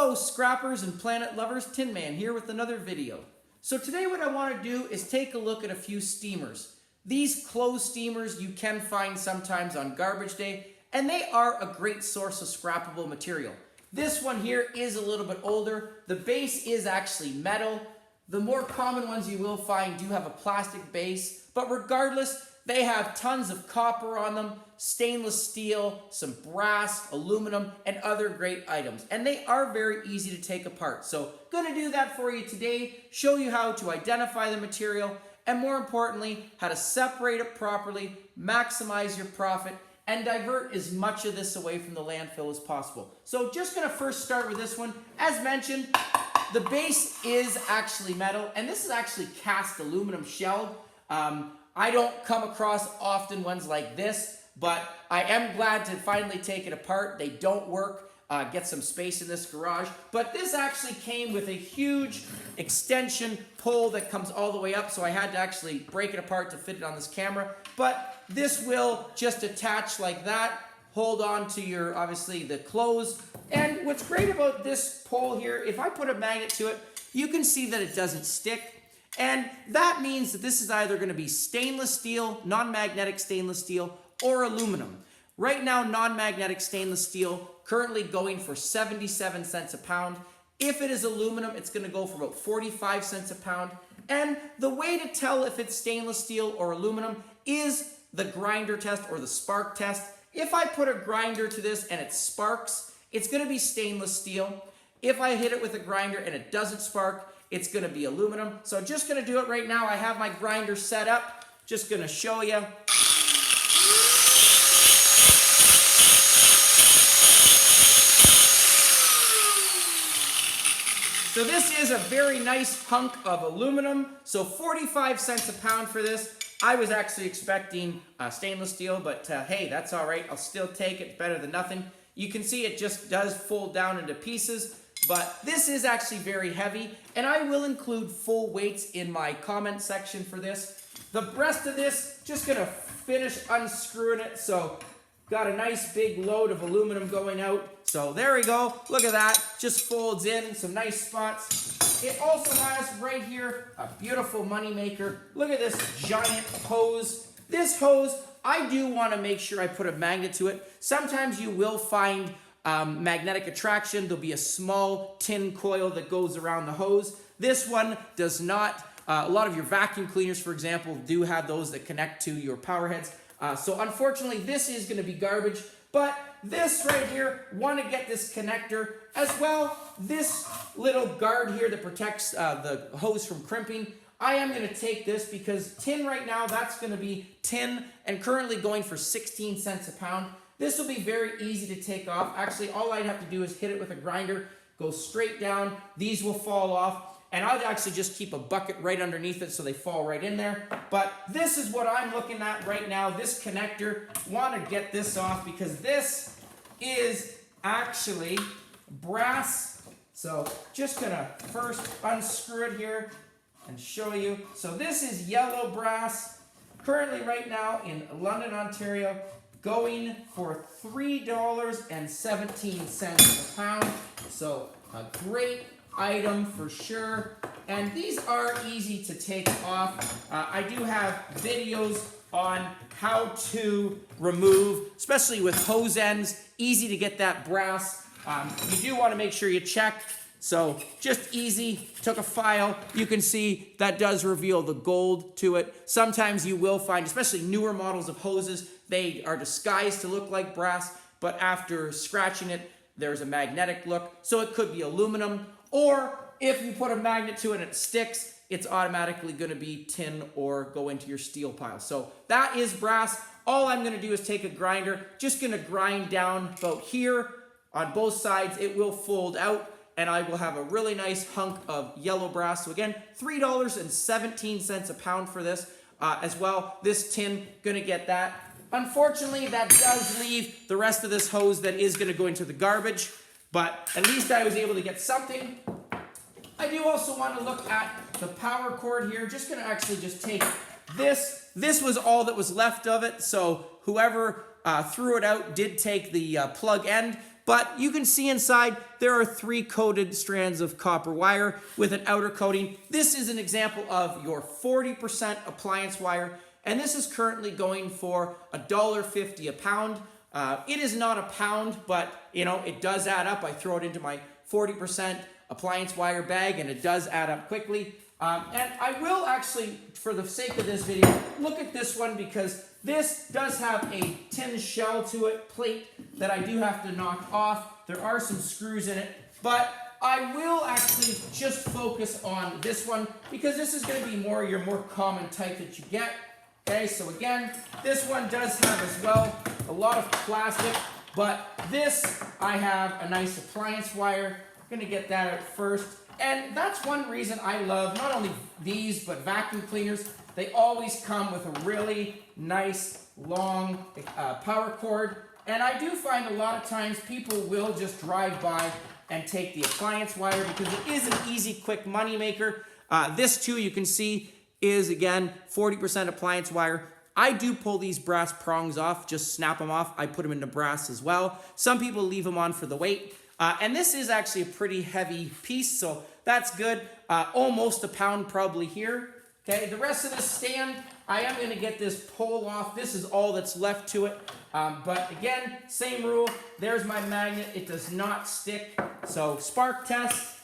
Hello scrappers and planet lovers, Tin Man here with another video. So today what I want to do is take a look at a few steamers. These clothes steamers you can find sometimes on garbage day, and they are a great source of scrappable material. This one here is a little bit older. The base is actually metal. The more common ones you will find do have a plastic base, but regardless, they have tons of copper on them, stainless steel, some brass, aluminum, and other great items. And they are very easy to take apart. So going to do that for you today, show you how to identify the material, and more importantly, how to separate it properly, maximize your profit, and divert as much of this away from the landfill as possible. So just going to first start with this one. As mentioned, the base is actually metal, and this is actually cast aluminum shelled. I don't come across often ones like this, but I am glad to finally take it apart. They don't work. Get some space in this garage. But this actually came with a huge extension pole that comes all the way up, so I had to actually break it apart to fit it on this camera. But this will just attach like that, hold on to your, obviously, the clothes. And what's great about this pole here, if I put a magnet to it, you can see that it doesn't stick. And that means that this is either going to be stainless steel, non-magnetic stainless steel, or aluminum. Right now, non-magnetic stainless steel currently going for 77 cents a pound. If it is aluminum, it's going to go for about 45 cents a pound. And the way to tell if it's stainless steel or aluminum is the grinder test or the spark test. If I put a grinder to this and it sparks, it's going to be stainless steel. If I hit it with a grinder and it doesn't spark, it's going to be aluminum. So just going to do it right now. I have my grinder set up. Just going to show you. So this is a very nice hunk of aluminum. So 45 cents a pound for this. I was actually expecting stainless steel, but hey, that's all right. I'll still take it. Better than nothing. You can see it just does fold down into pieces. But this is actually very heavy, and I will include full weights in my comment section for this. The rest of this, just going to finish unscrewing it. So got a nice big load of aluminum going out. So there we go. Look at that. Just folds in some nice spots. It also has right here a beautiful money maker. Look at this giant hose. This hose, I do want to make sure I put a magnet to it. Sometimes you will find magnetic attraction. There'll be a small tin coil that goes around the hose. This one does not. A lot of your vacuum cleaners, for example, do have those that connect to your power heads. So unfortunately, this is going to be garbage. But this right here, want to get this connector as well. This little guard here that protects the hose from crimping. I am going to take this because tin right now, that's going to be tin and currently going for 16 cents a pound. This will be very easy to take off. Actually, all I'd have to do is hit it with a grinder, go straight down. These will fall off, and I'll actually just keep a bucket right underneath it so they fall right in there. But this is what I'm looking at right now, this connector. Want to get this off because this is actually brass. So just going to first unscrew it here and show you. So this is yellow brass, currently right now in London, Ontario, going for $3.17 a pound. So a great item for sure. And these are easy to take off. I do have videos on how to remove, especially with hose ends, easy to get that brass. You do want to make sure you check. So just easy, took a file. You can see that does reveal the gold to it. Sometimes you will find, especially newer models of hoses, they are disguised to look like brass, but after scratching it, there's a magnetic look. So it could be aluminum, or if you put a magnet to it and it sticks, it's automatically going to be tin or go into your steel pile. So that is brass. All I'm going to do is take a grinder, just going to grind down about here on both sides. It will fold out, and I will have a really nice hunk of yellow brass. So again, $3.17 a pound for this as well. This tin, going to get that. Unfortunately, that does leave the rest of this hose that is going to go into the garbage, but at least I was able to get something. I do also want to look at the power cord here. Just going to actually just take this. This was all that was left of it, so whoever threw it out did take the plug end. but you can see inside there are 3 coated strands of copper wire with an outer coating. This is an example of your 40% appliance wire, and this is currently going for $1.50 a pound. It is not a pound, but you know, it does add up. I throw it into my 40% appliance wire bag, and it does add up quickly. And I will actually, for the sake of this video, look at this one because this does have a tin shell to it, plate, that I do have to knock off. There are some screws in it, but I will actually just focus on this one because this is going to be your more common type that you get. Okay, so again, this one does have as well a lot of plastic, but this, I have a nice appliance wire. I'm going to get that out first. And that's one reason I love not only these, but vacuum cleaners. They always come with a really nice, long power cord. And I do find a lot of times people will just drive by and take the appliance wire because it is an easy, quick money maker. This too, you can see, is again 40% appliance wire. I do pull these brass prongs off, just snap them off. I put them into brass as well. Some people leave them on for the weight. And this is actually a pretty heavy piece, so that's good. Almost a pound probably here. Okay, the rest of this stand, I am going to get this pole off. This is all that's left to it. But again, same rule. There's my magnet. It does not stick. So spark test.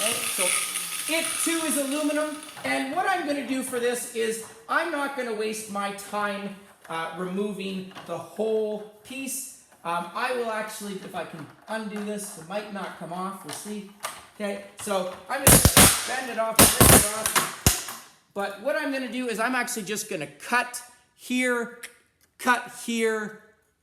Okay, so it too is aluminum. And what I'm going to do for this is I'm not going to waste my time removing the whole piece. I will actually, if I can undo this, it might not come off. We'll see. Okay, so I'm going to bend it off, bring it off. But what I'm going to do is I'm actually just going to cut here,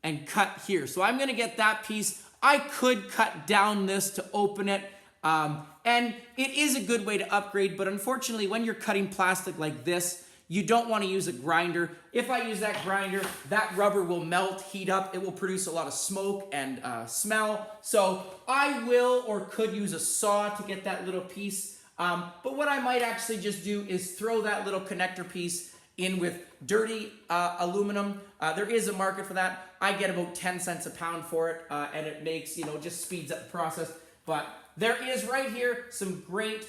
and cut here. So I'm going to get that piece. I could cut down this to open it. And it is a good way to upgrade, but unfortunately, when you're cutting plastic like this, you don't want to use a grinder. If I use that grinder, that rubber will melt, heat up. It will produce a lot of smoke and smell. So I will or could use a saw to get that little piece. But what I might actually just do is throw that little connector piece in with dirty aluminum. There is a market for that. I get about 10 cents a pound for it, and it makes, just speeds up the process. But there is right here some great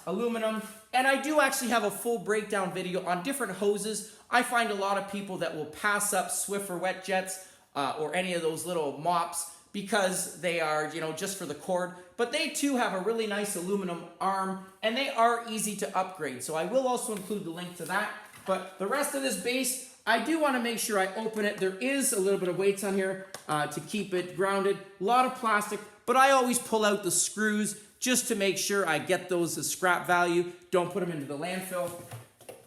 aluminum, and I do actually have a full breakdown video on different hoses. I find a lot of people that will pass up Swiffer wet jets or any of those little mops because they are, just for the cord, but they too have a really nice aluminum arm, and they are easy to upgrade. So I will also include the link to that. But the rest of this base, I do want to make sure I open it. There is a little bit of weights on here to keep it grounded. A lot of plastic, but I always pull out the screws just to make sure I get those as scrap value. Don't put them into the landfill.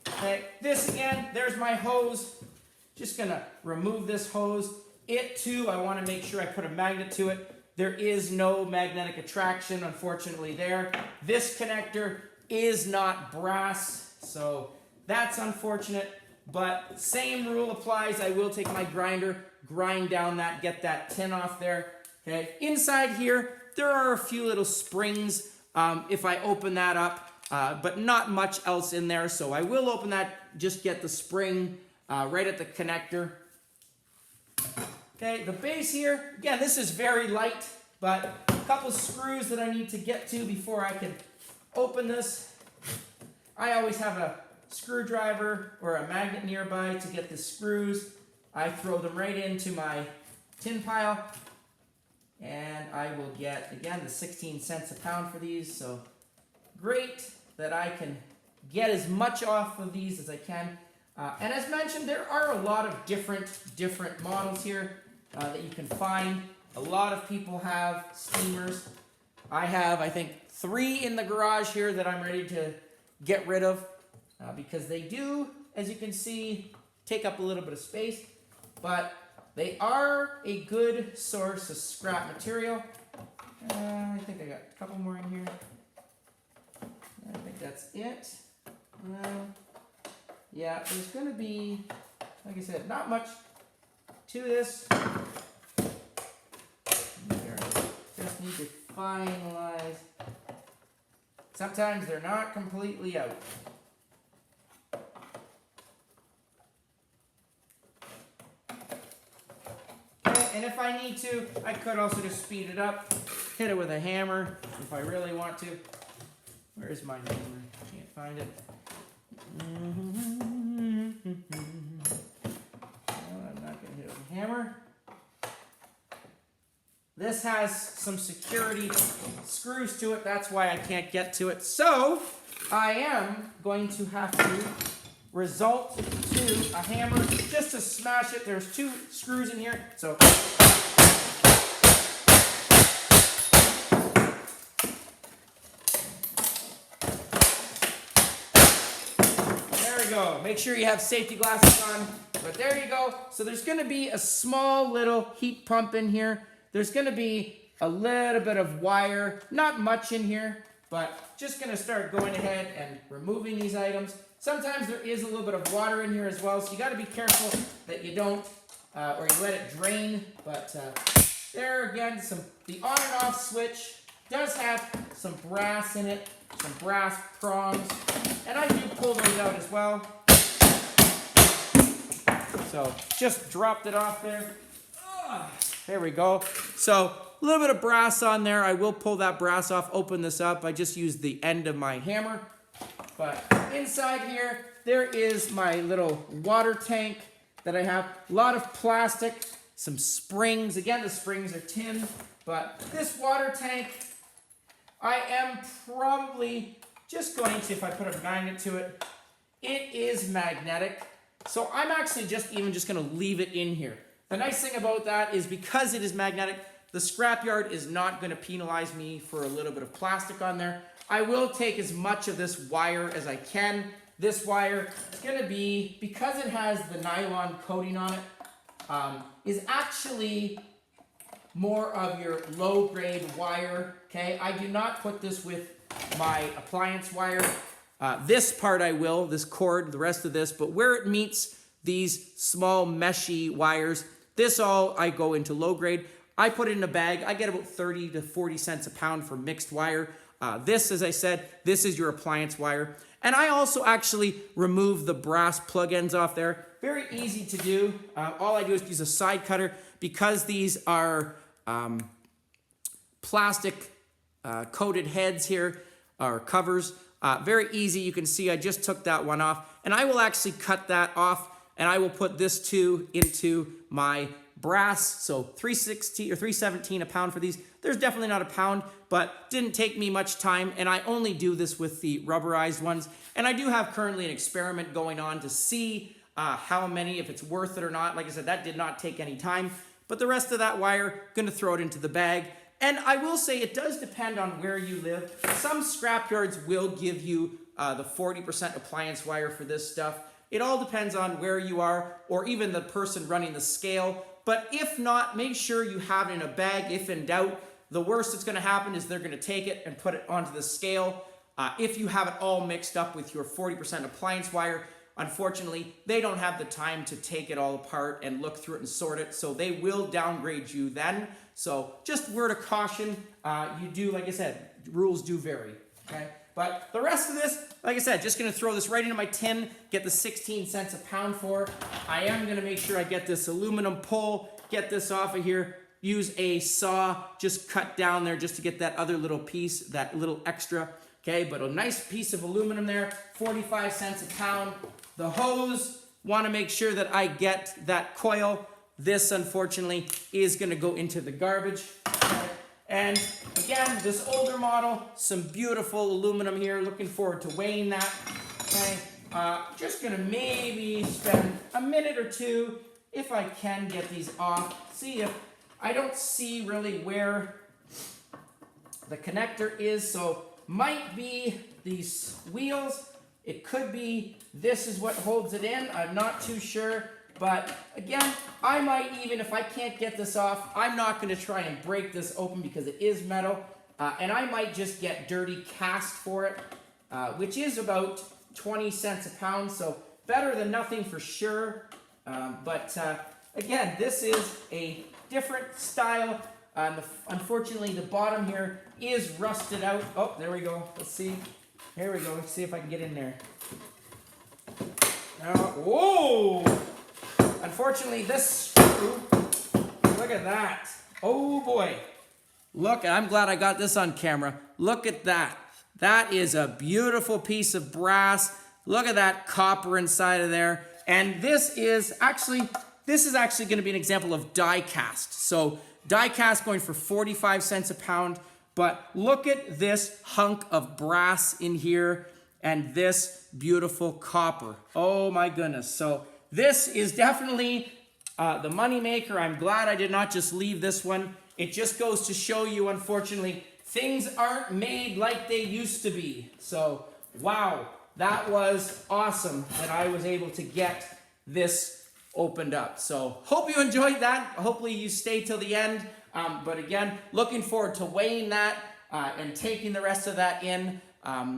Okay, this again, there's my hose. Just gonna remove this hose. It too, I wanna make sure I put a magnet to it. There is no magnetic attraction, unfortunately, there. This connector is not brass, so that's unfortunate, but same rule applies. I will take my grinder, grind down that, get that tin off there. Okay, inside here, there are a few little springs if I open that up, but not much else in there. So I will open that, just get the spring right at the connector. Okay, the base here, again, this is very light, but a couple screws that I need to get to before I can open this. I always have a screwdriver or a magnet nearby to get the screws. I throw them right into my tin pile. And I will get, again, the 16 cents a pound for these. So great that I can get as much off of these as I can. And as mentioned, there are a lot of different models here that you can find. A lot of people have steamers. I have, I think, 3 in the garage here that I'm ready to get rid of because they do, as you can see, take up a little bit of space. But they are a good source of scrap material. I think I got a couple more in here. I think that's it. Yeah, there's going to be, like I said, not much to this. Just need to finalize. Sometimes they're not completely out. And if I need to, I could also just speed it up, hit it with a hammer if I really want to. Where's my hammer? Can't find it. I'm not going to hit it with a hammer. This has some security screws to it. That's why I can't get to it. So I am going to have to resort to a hammer just to smash it. There's 2 screws in here. So there we go. Make sure you have safety glasses on. But there you go. So there's going to be a small little heat pump in here. There's going to be a little bit of wire, not much in here, but just going to start going ahead and removing these items. Sometimes there is a little bit of water in here as well, so you got to be careful that you don't, or you let it drain. But there again, the on and off switch does have some brass in it, some brass prongs, and I do pull those out as well. So just dropped it off there. There we go. So a little bit of brass on there. I will pull that brass off, open this up. I just used the end of my hammer. But inside here, there is my little water tank that I have. A lot of plastic, some springs. Again, the springs are tin. But this water tank, I am probably just going to, if I put a magnet to it, it is magnetic. So I'm actually just going to leave it in here. The nice thing about that is because it is magnetic, the scrapyard is not going to penalize me for a little bit of plastic on there. I will take as much of this wire as I can. This wire is going to be, because it has the nylon coating on it, is actually more of your low-grade wire, okay? I do not put this with my appliance wire. This part I will, this cord, the rest of this, but where it meets these small meshy wires, this all I go into low grade. I put it in a bag. I get about 30 to 40 cents a pound for mixed wire. This, as I said, this is your appliance wire. And I also actually remove the brass plug ends off there. Very easy to do. All I do is use a side cutter because these are plastic coated heads here, or covers. Very easy. You can see I just took that one off. And I will actually cut that off. And I will put this too into my brass. So $3.60 or $3.17 a pound for these. There's definitely not a pound, but didn't take me much time. And I only do this with the rubberized ones. And I do have currently an experiment going on to see how many, if it's worth it or not. Like I said, that did not take any time. But the rest of that wire, going to throw it into the bag. And I will say it does depend on where you live. Some scrapyards will give you the 40% appliance wire for this stuff. It all depends on where you are or even the person running the scale. But if not, make sure you have it in a bag. If in doubt, the worst that's going to happen is they're going to take it and put it onto the scale. If you have it all mixed up with your 40% appliance wire, unfortunately, they don't have the time to take it all apart and look through it and sort it. So they will downgrade you then. So just word of caution, you do, like I said, rules do vary. Okay. But the rest of this, like I said, just going to throw this right into my tin, get the 16 cents a pound for. I am going to make sure I get this aluminum pole, get this off of here, use a saw, just cut down there just to get that other little piece, that little extra. Okay, but a nice piece of aluminum there, 45 cents a pound. The hose, want to make sure that I get that coil. This, unfortunately, is going to go into the garbage. And again, this older model, some beautiful aluminum here. Looking forward to weighing that. Okay, just gonna maybe spend a minute or two if I can get these off. See if I don't see really where the connector is. So might be these wheels. It could be this is what holds it in. I'm not too sure. But again, I might even, if I can't get this off, I'm not going to try and break this open because it is metal. And I might just get dirty cast for it, which is about 20 cents a pound. So better than nothing for sure. But again, this is a different style. Unfortunately, the bottom here is rusted out. Oh, there we go. Let's see. Here we go. Let's see if I can get in there. Whoa! Unfortunately, this screw look at that. Oh boy. Look, I'm glad I got this on camera. Look at that. That is a beautiful piece of brass. Look at that copper inside of there. And this is actually going to be an example of die cast. So die cast going for 45 cents a pound. But look at this hunk of brass in here and this beautiful copper. Oh my goodness. So this is definitely the money maker. I'm glad I did not just leave this one. It just goes to show you, unfortunately, things aren't made like they used to be. So, wow, that was awesome that I was able to get this opened up. So, hope you enjoyed that. Hopefully you stay till the end. But again, looking forward to weighing that and taking the rest of that in.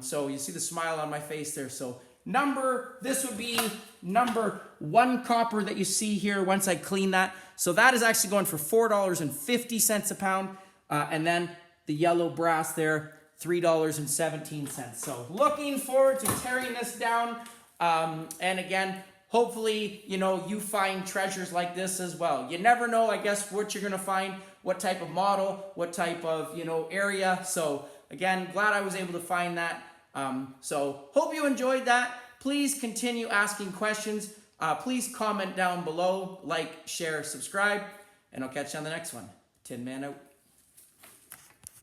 So you see the smile on my face there. So this would be number 1 copper that you see here once I clean that. So that is actually going for $4.50 a pound. And then the yellow brass there, $3.17. So looking forward to tearing this down. And again, hopefully, you find treasures like this as well. You never know, I guess, what you're going to find, what type of model, what type of, area. So again, glad I was able to find that. So hope you enjoyed that. Please continue asking questions. Please comment down below, like, share, subscribe, and I'll catch you on the next one. Tin Man out.